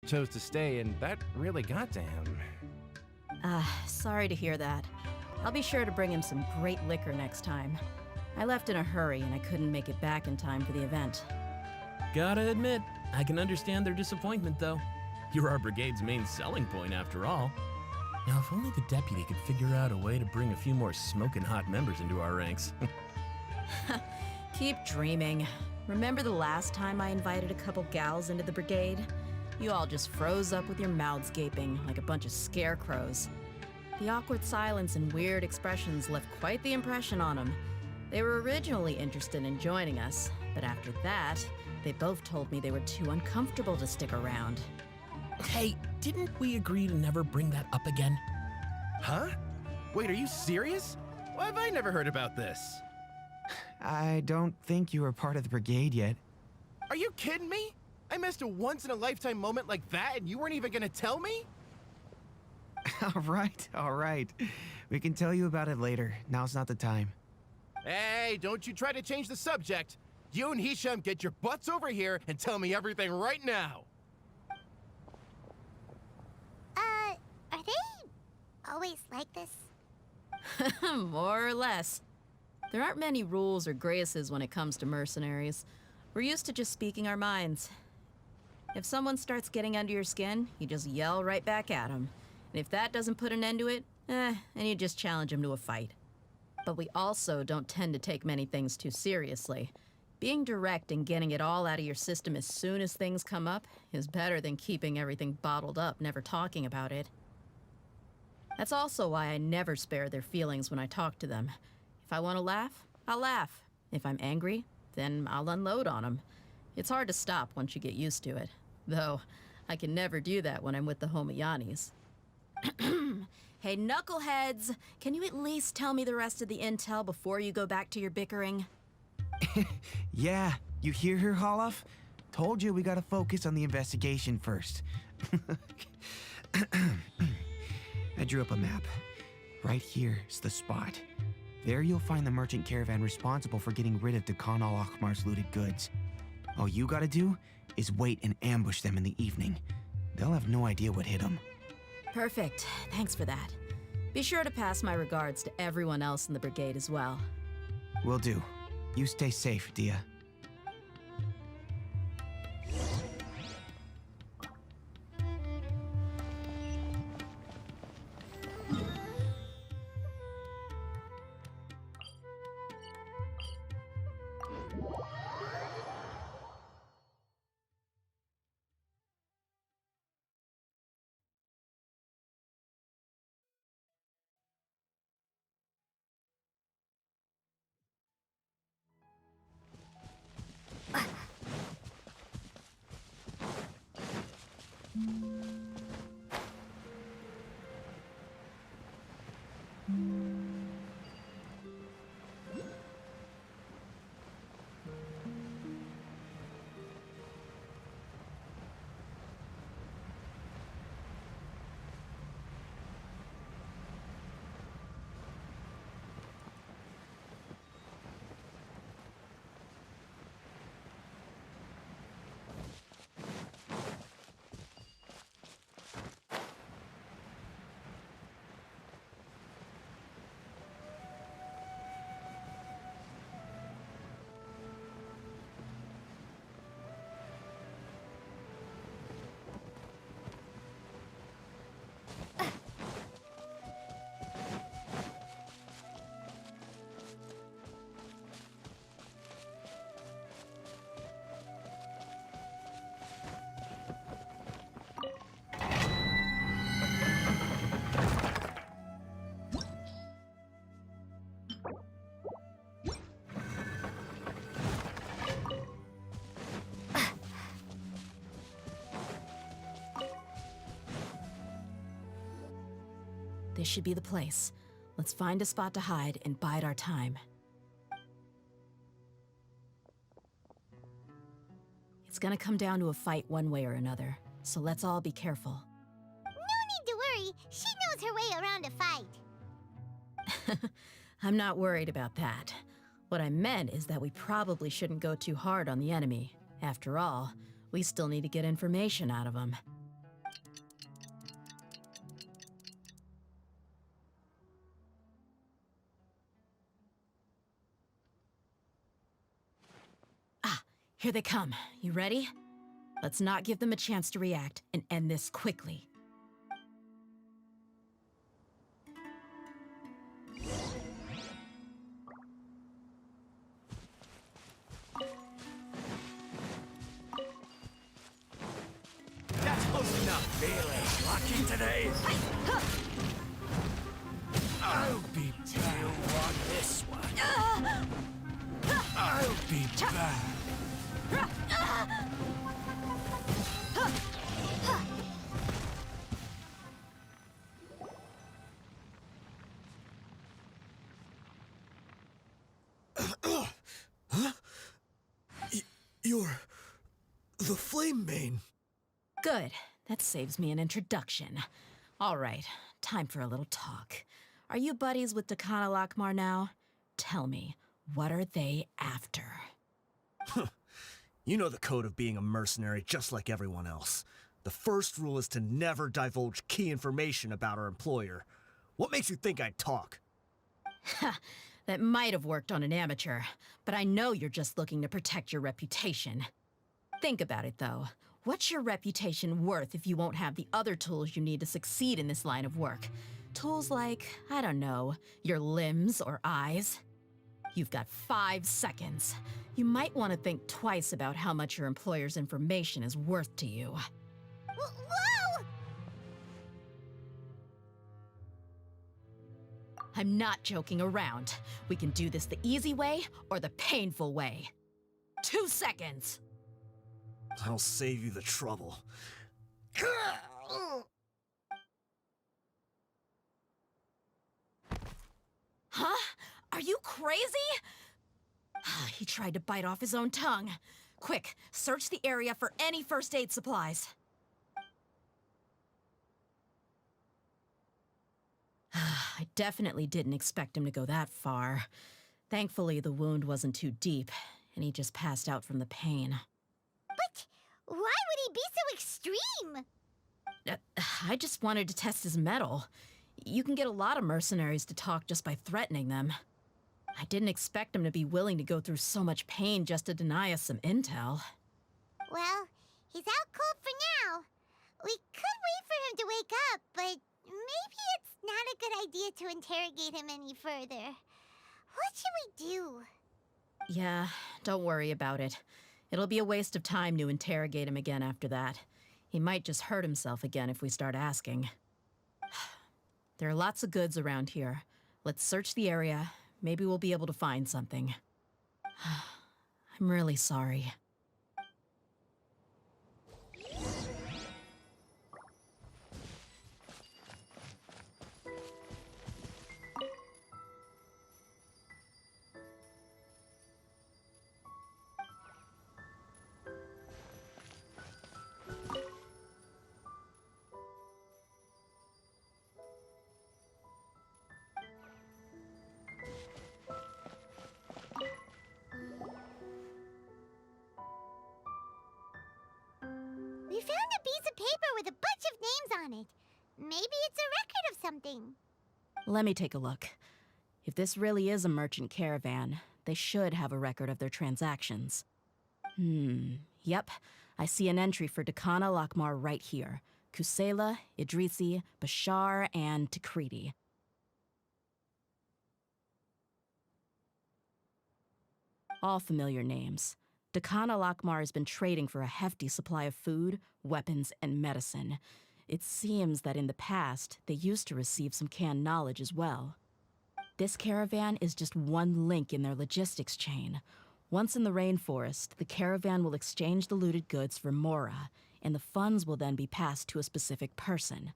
chose to stay, and that really got to him. Sorry to hear that. I'll be sure to bring him some great liquor next time. I left in a hurry and I couldn't make it back in time for the event. Gotta admit, I can understand their disappointment, though. You're our brigade's main selling point, after all. Now, if only the deputy could figure out a way to bring a few more smoking hot members into our ranks. Keep dreaming. Remember the last time I invited a couple gals into the brigade? You all just froze up with your mouths gaping like a bunch of scarecrows. The awkward silence and weird expressions left quite the impression on them. They were originally interested in joining us, but after that, they both told me they were too uncomfortable to stick around. Hey, didn't we agree to never bring that up again? Huh? Wait, are you serious? Why have I never heard about this? I don't think you were part of the brigade yet. Are you kidding me? I missed a once-in-a-lifetime moment like that and you weren't even gonna tell me? All right. We can tell you about it later. Now's not the time. Hey, don't you try to change the subject. You and Hisham get your butts over here and tell me everything right now. Are they always like this? More or less. There aren't many rules or graces when it comes to mercenaries. We're used to just speaking our minds. If someone starts getting under your skin, you just yell right back at them. And if that doesn't put an end to it, and you just challenge them to a fight. But we also don't tend to take many things too seriously. Being direct and getting it all out of your system as soon as things come up is better than keeping everything bottled up, never talking about it. That's also why I never spare their feelings when I talk to them. If I want to laugh, I'll laugh. If I'm angry, then I'll unload on them. It's hard to stop once you get used to it. Though, I can never do that when I'm with the Homayanis. Hey, knuckleheads! Can you at least tell me the rest of the intel before you go back to your bickering? Yeah, you hear her, Holloff? Told you we gotta focus on the investigation first. I drew up a map. Right here is the spot. There you'll find the merchant caravan responsible for getting rid of Dakan al-Akhmar's looted goods. All you gotta do is wait and ambush them in the evening. They'll have no idea what hit them. Perfect. Thanks for that. Be sure to pass my regards to everyone else in the brigade as well. Will do. You stay safe, Dia. This should be the place. Let's find a spot to hide and bide our time. It's gonna come down to a fight one way or another, so let's all be careful. No need to worry. She knows her way around a fight. I'm not worried about that. What I meant is that we probably shouldn't go too hard on the enemy. After all, we still need to get information out of them. Here they come. You ready? Let's not give them a chance to react and end this quickly. That's close enough. Really lucky today. I'll be back. You want this one? I'll be back. You're the Flame Mane. Good. That saves me an introduction. All right, time for a little talk. Are you buddies with Dakana Lakmar now? Tell me, what are they after? You know the code of being a mercenary just like everyone else. The first rule is to never divulge key information about our employer. What makes you think I'd talk? That might have worked on an amateur, but I know you're just looking to protect your reputation. Think about it, though. What's your reputation worth if you won't have the other tools you need to succeed in this line of work? Tools like, I don't know, your limbs or eyes? You've got 5 seconds. You might want to think twice about how much your employer's information is worth to you. Whoa! I'm not joking around. We can do this the easy way or the painful way. 2 seconds! I'll save you the trouble. Huh? Are you crazy? He tried to bite off his own tongue. Quick, search the area for any first aid supplies. I definitely didn't expect him to go that far. Thankfully, the wound wasn't too deep, and he just passed out from the pain. But why would he be so extreme? I just wanted to test his mettle. You can get a lot of mercenaries to talk just by threatening them. I didn't expect him to be willing to go through so much pain just to deny us some intel. Well, he's out cold for now. We could wait for him to wake up, but maybe it's not a good idea to interrogate him any further. What should we do? Yeah, don't worry about it. It'll be a waste of time to interrogate him again after that. He might just hurt himself again if we start asking. There are lots of goods around here. Let's search the area. Maybe we'll be able to find something. I'm really sorry. We found a piece of paper with a bunch of names on it. Maybe it's a record of something. Let me take a look. If this really is a merchant caravan, they should have a record of their transactions. Yep. I see an entry for Dakana Lakmar right here. Kusela, Idrisi, Bashar, and Takriti. All familiar names. Dakana Lakmar has been trading for a hefty supply of food, weapons, and medicine. It seems that in the past, they used to receive some canned knowledge as well. This caravan is just one link in their logistics chain. Once in the rainforest, the caravan will exchange the looted goods for Mora, and the funds will then be passed to a specific person.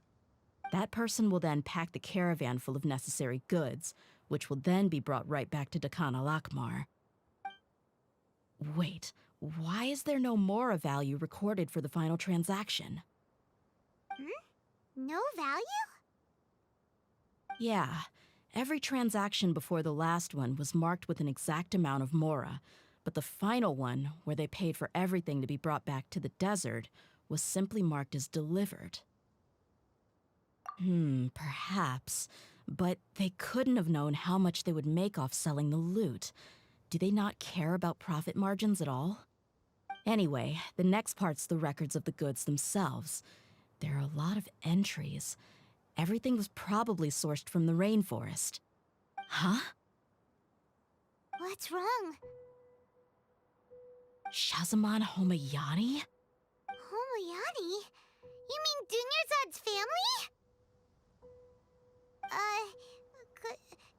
That person will then pack the caravan full of necessary goods, which will then be brought right back to Dakana Lakmar. Wait, why is there no Mora value recorded for the final transaction? No value? Yeah, every transaction before the last one was marked with an exact amount of Mora, but the final one, where they paid for everything to be brought back to the desert, was simply marked as delivered. Perhaps, but they couldn't have known how much they would make off selling the loot. Do they not care about profit margins at all? Anyway, the next part's the records of the goods themselves. There are a lot of entries. Everything was probably sourced from the rainforest. Huh? What's wrong? Shazamon Homayani? Homoyani? You mean Dunyarzad's family?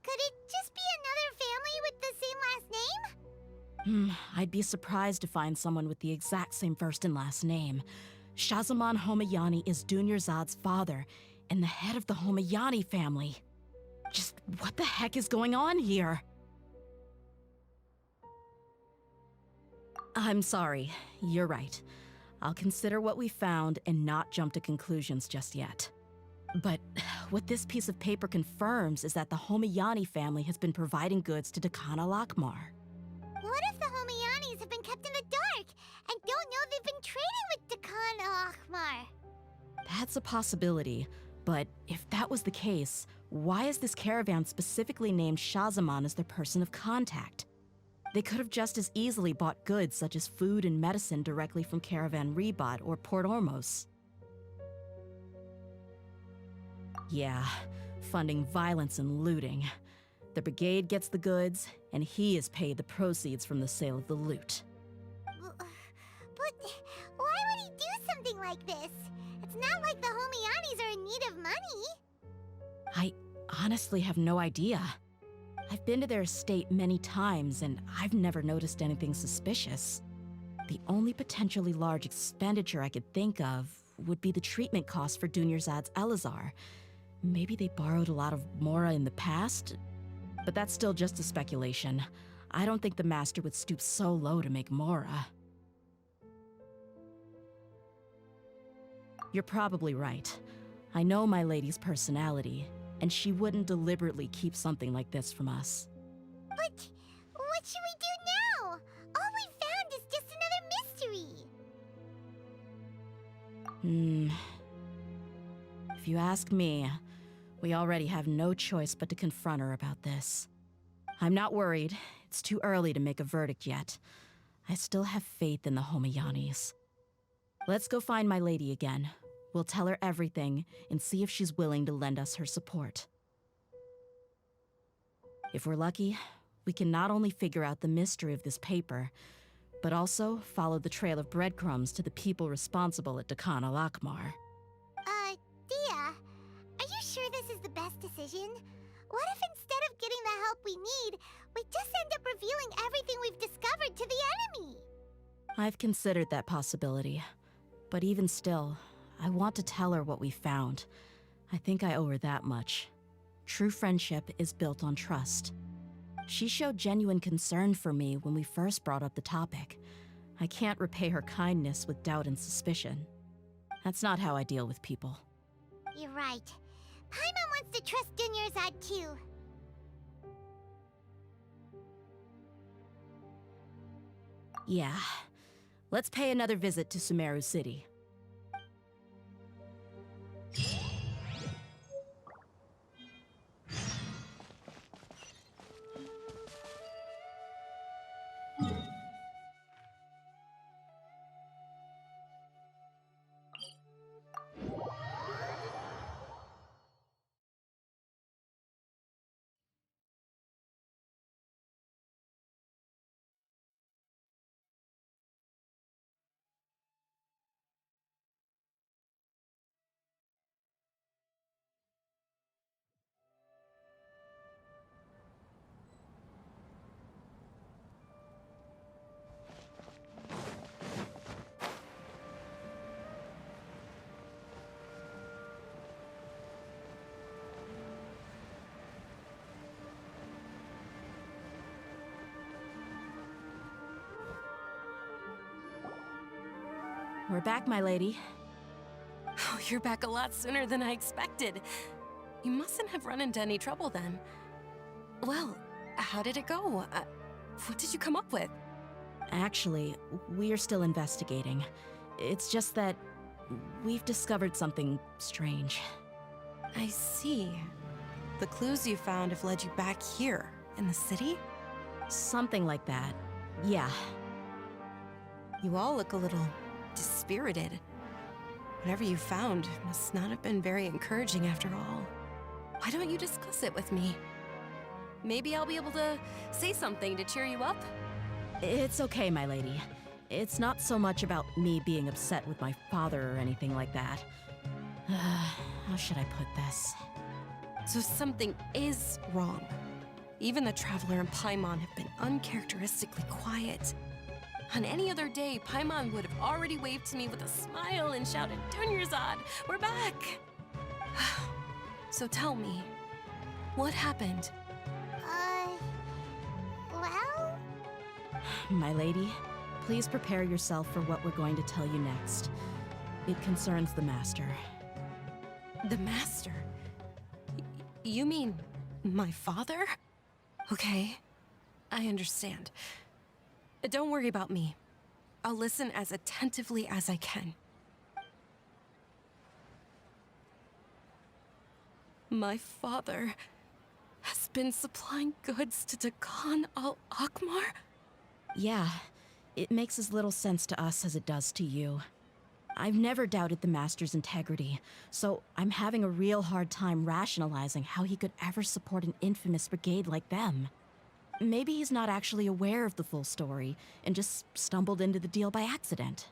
Could it just be another family with the same last name? I'd be surprised to find someone with the exact same first and last name. Shazamon Homayani is Dunyarzad's father, and the head of the Homayani family. Just what the heck is going on here? I'm sorry, you're right. I'll consider what we found and not jump to conclusions just yet. But what this piece of paper confirms is that the Homayani family has been providing goods to Dakan al-Akmar. What if the Homayanis have been kept in the dark and don't know they've been trading with Dakan al-Akmar? That's a possibility, but if that was the case, why is this caravan specifically named Shazamon as their person of contact? They could have just as easily bought goods such as food and medicine directly from Caravan Rebot or Port Ormos. Yeah, funding violence and looting. The brigade gets the goods, and he is paid the proceeds from the sale of the loot. But why would he do something like this? It's not like the Homayanis are in need of money. I honestly have no idea. I've been to their estate many times, and I've never noticed anything suspicious. The only potentially large expenditure I could think of would be the treatment costs for Dunyarzad's Elazar. Maybe they borrowed a lot of Mora in the past? But that's still just a speculation. I don't think the Master would stoop so low to make Mora. You're probably right. I know my lady's personality, and she wouldn't deliberately keep something like this from us. But what should we do now? All we found is just another mystery. If you ask me, we already have no choice but to confront her about this. I'm not worried. It's too early to make a verdict yet. I still have faith in the Homayanis. Let's go find my lady again. We'll tell her everything and see if she's willing to lend us her support. If we're lucky, we can not only figure out the mystery of this paper, but also follow the trail of breadcrumbs to the people responsible at Dakan al-Akmar. Dia, are you sure this is the best decision? What if instead of getting the help we need, we just end up revealing everything we've discovered to the enemy? I've considered that possibility, but even still, I want to tell her what we found. I think I owe her that much. True friendship is built on trust. She showed genuine concern for me when we first brought up the topic. I can't repay her kindness with doubt and suspicion. That's not how I deal with people. You're right. Paimon wants to trust Dunyarzad too. Yeah. Let's pay another visit to Sumeru City. We're back, my lady. Oh, you're back a lot sooner than I expected. You mustn't have run into any trouble then. Well, how did it go? What did you come up with? Actually, we are still investigating. It's just that we've discovered something strange. I see. The clues you found have led you back here, in the city? Something like that. Yeah. You all look a little dispirited. Whatever you found must not have been very encouraging after all. Why don't you discuss it with me? Maybe I'll be able to say something to cheer you up? It's okay, my lady. It's not so much about me being upset with my father or anything like that. How should I put this? So something is wrong. Even the Traveler and Paimon have been uncharacteristically quiet. On any other day, Paimon would have already waved to me with a smile and shouted, "Dunyarzad, we're back!" So tell me, what happened? Well? My lady, please prepare yourself for what we're going to tell you next. It concerns the Master. The Master? You mean my father? Okay, I understand. Don't worry about me. I'll listen as attentively as I can. My father has been supplying goods to Dakan al-Akmar? Yeah, it makes as little sense to us as it does to you. I've never doubted the Master's integrity, so I'm having a real hard time rationalizing how he could ever support an infamous brigade like them. Maybe he's not actually aware of the full story and just stumbled into the deal by accident.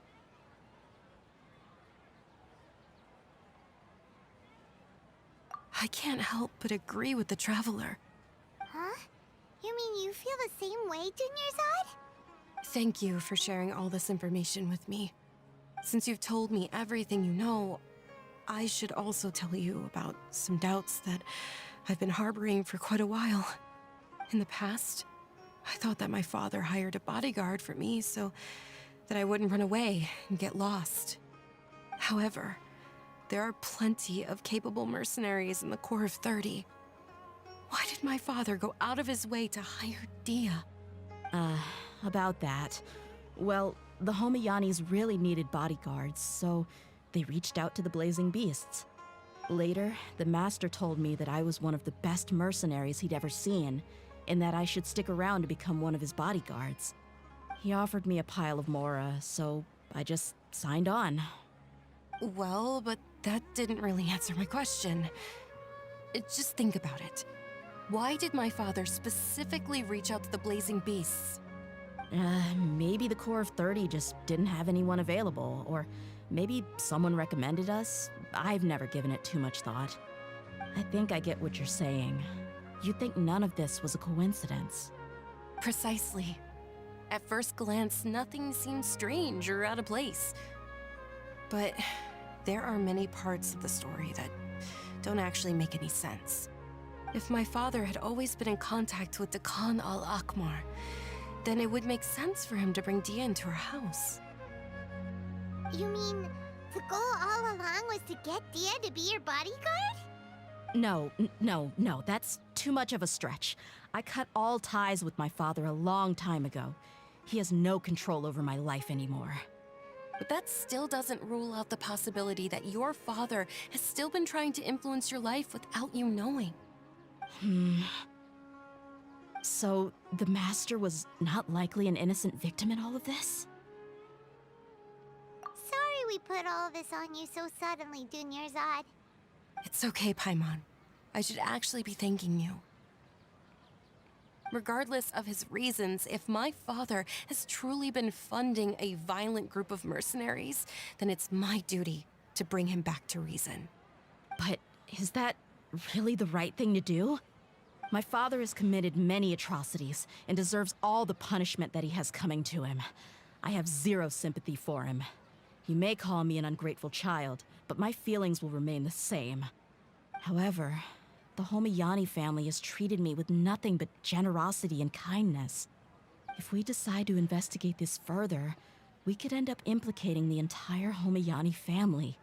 I can't help but agree with the Traveler. Huh? You mean you feel the same way, Dunyarzad? Thank you for sharing all this information with me. Since you've told me everything you know, I should also tell you about some doubts that I've been harboring for quite a while. In the past, I thought that my father hired a bodyguard for me so that I wouldn't run away and get lost. However, there are plenty of capable mercenaries in the Corps of 30. Why did my father go out of his way to hire Dia? About that. Well, the Homayanis really needed bodyguards, so they reached out to the Blazing Beasts. Later, the Master told me that I was one of the best mercenaries he'd ever seen, and that I should stick around to become one of his bodyguards. He offered me a pile of Mora, so I just signed on. Well, but that didn't really answer my question. Just think about it. Why did my father specifically reach out to the Blazing Beasts? Maybe the Corps of 30 just didn't have anyone available, or maybe someone recommended us. I've never given it too much thought. I think I get what you're saying. You'd think none of this was a coincidence. Precisely. At first glance, nothing seems strange or out of place. But there are many parts of the story that don't actually make any sense. If my father had always been in contact with Dakan al-Akmar, then it would make sense for him to bring Dia into our house. You mean the goal all along was to get Dia to be your bodyguard? No, that's too much of a stretch. I cut all ties with my father a long time ago. He has no control over my life anymore. But that still doesn't rule out the possibility that your father has still been trying to influence your life without you knowing. So, the Master was not likely an innocent victim in all of this? Sorry we put all of this on you so suddenly, Dunyarzad. It's okay, Paimon. I should actually be thanking you. Regardless of his reasons, if my father has truly been funding a violent group of mercenaries, then it's my duty to bring him back to reason. But is that really the right thing to do? My father has committed many atrocities and deserves all the punishment that he has coming to him. I have zero sympathy for him. You may call me an ungrateful child, but my feelings will remain the same. However, the Homayani family has treated me with nothing but generosity and kindness. If we decide to investigate this further, we could end up implicating the entire Homayani family,